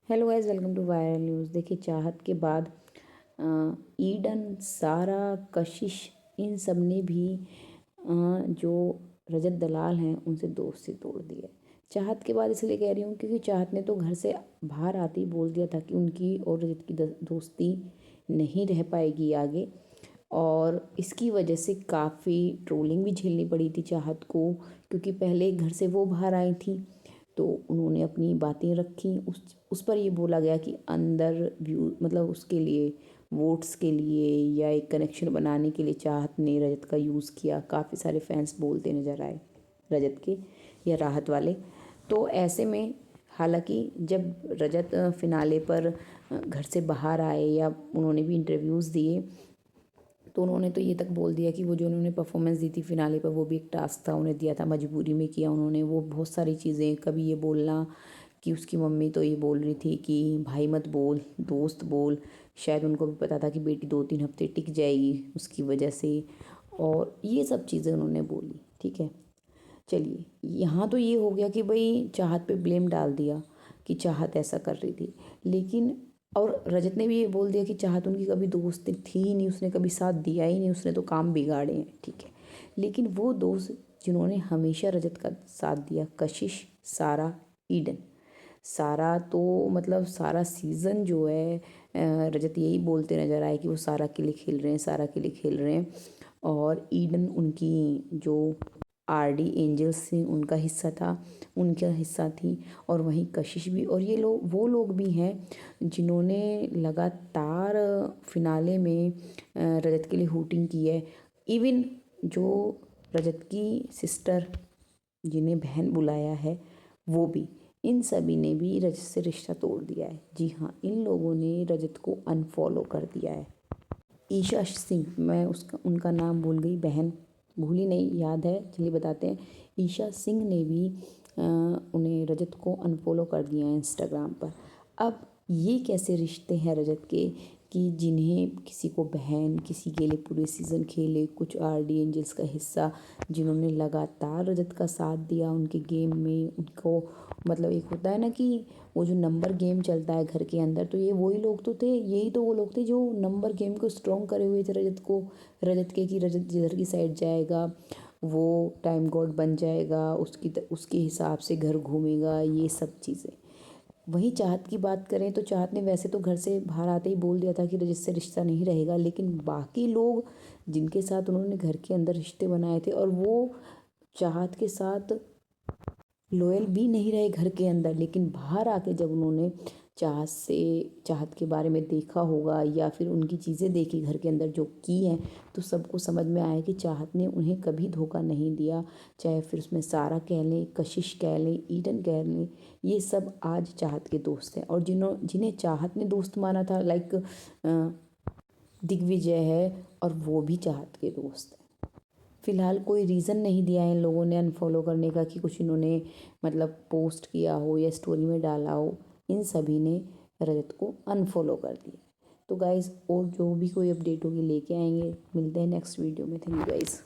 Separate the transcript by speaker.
Speaker 1: Hello guys, welcome to viral news. देखिए, चाहत के बाद ईडन, सारा, कशिश, इन सब ने भी जो रजत दलाल हैं उनसे दोस्ती तोड़ दी है। चाहत के बाद इसलिए कह रही हूँ क्योंकि चाहत ने तो घर से बाहर आते ही बोल दिया था कि उनकी और रजत की दोस्ती नहीं रह पाएगी आगे, और इसकी वजह से काफ़ी ट्रोलिंग भी झेलनी पड़ी थी चाहत को, क्योंकि पहले घर से वो बाहर आई थी तो उन्होंने अपनी बातें रखी। उस पर ये बोला गया कि अंदर व्यू मतलब उसके लिए, वोट्स के लिए या एक कनेक्शन बनाने के लिए चाहत ने रजत का यूज़ किया। काफ़ी सारे फैंस बोलते नज़र आए रजत के या राहत वाले। तो ऐसे में हालांकि जब रजत फिनाले पर घर से बाहर आए या उन्होंने भी इंटरव्यूज़ दिए तो उन्होंने तो ये तक बोल दिया कि वो जो उन्होंने परफॉर्मेंस दी थी फिनाले पर वो भी एक टास्क था, उन्हें दिया था, मजबूरी में किया उन्होंने। वो बहुत सारी चीज़ें, कभी ये बोलना कि उसकी मम्मी तो ये बोल रही थी कि भाई मत बोल, दोस्त बोल। शायद उनको भी पता था कि बेटी 2-3 हफ्ते टिक जाएगी उसकी वजह से, और ये सब चीज़ें उन्होंने बोली। ठीक है, चलिए, यहाँ तो ये हो गया कि भाई चाहत पे ब्लेम डाल दिया कि चाहत ऐसा कर रही थी, लेकिन और रजत ने भी ये बोल दिया कि चाहत उनकी कभी दोस्त थी ही नहीं, उसने कभी साथ दिया ही नहीं, उसने तो काम बिगाड़े हैं। ठीक है, लेकिन वो दोस्त जिन्होंने हमेशा रजत का साथ दिया, कशिश, सारा, ईडन। सारा तो मतलब सारा सीज़न जो है रजत यही बोलते नजर आए कि वो सारा के लिए खेल रहे हैं, सारा के लिए खेल रहे हैं। और ईडन उनकी जो आरडी एंजल्स से उनका हिस्सा था, उनका हिस्सा थी, और वहीं कशिश भी। और ये लोग वो लोग भी हैं जिन्होंने लगातार फिनाले में रजत के लिए हूटिंग की है। इवन जो रजत की सिस्टर, जिन्हें बहन बुलाया है, वो भी, इन सभी ने भी रजत से रिश्ता तोड़ दिया है। जी हाँ, इन लोगों ने रजत को अनफॉलो कर दिया है। ईशा सिंह, मैं उसका उनका नाम भूल गई, बहन भूली नहीं, याद है, चलिए बताते हैं। ईशा सिंह ने भी उन्हें, रजत को अनफॉलो कर दिया है इंस्टाग्राम पर। अब ये कैसे रिश्ते हैं रजत के कि जिन्हें किसी को बहन, किसी के लिए पूरे सीज़न खेले, कुछ आरडी एंजल्स का हिस्सा, जिन्होंने लगातार रजत का साथ दिया उनके गेम में, उनको मतलब एक होता है ना कि वो जो नंबर गेम चलता है घर के अंदर, तो ये वही लोग तो थे, यही तो वो लोग थे जो नंबर गेम को स्ट्रॉन्ग करे हुए थे रजत को, रजत के कि रजत जिधर की साइड जाएगा वो टाइम गॉड बन जाएगा, उसके हिसाब से घर घूमेगा, ये सब चीज़ें। वहीं चाहत की बात करें तो चाहत ने वैसे तो घर से बाहर आते ही बोल दिया था कि रजत से रिश्ता नहीं रहेगा, लेकिन बाकी लोग जिनके साथ उन्होंने घर के अंदर रिश्ते बनाए थे, और वो चाहत के साथ लॉयल भी नहीं रहे घर के अंदर, लेकिन बाहर आके जब उन्होंने चाहत के बारे में देखा होगा या फिर उनकी चीज़ें देखी घर के अंदर जो की हैं, तो सबको समझ में आया कि चाहत ने उन्हें कभी धोखा नहीं दिया। चाहे फिर उसमें सारा कह लें, कशिश कह लें, ईडन कह लें, ये सब आज चाहत के दोस्त हैं। और जिन्हें चाहत ने दोस्त माना था, लाइक दिग्विजय है, और वो भी चाहत के दोस्त हैं। फ़िलहाल कोई रीज़न नहीं दिया है इन लोगों ने अनफॉलो करने का कि कुछ इन्होंने मतलब पोस्ट किया हो या स्टोरी में डाला हो। इन सभी ने रजत को अनफॉलो कर दिया। तो गाइज़, और जो भी कोई अपडेट होगी लेके आएंगे। मिलते हैं नेक्स्ट वीडियो में। Thank you guys.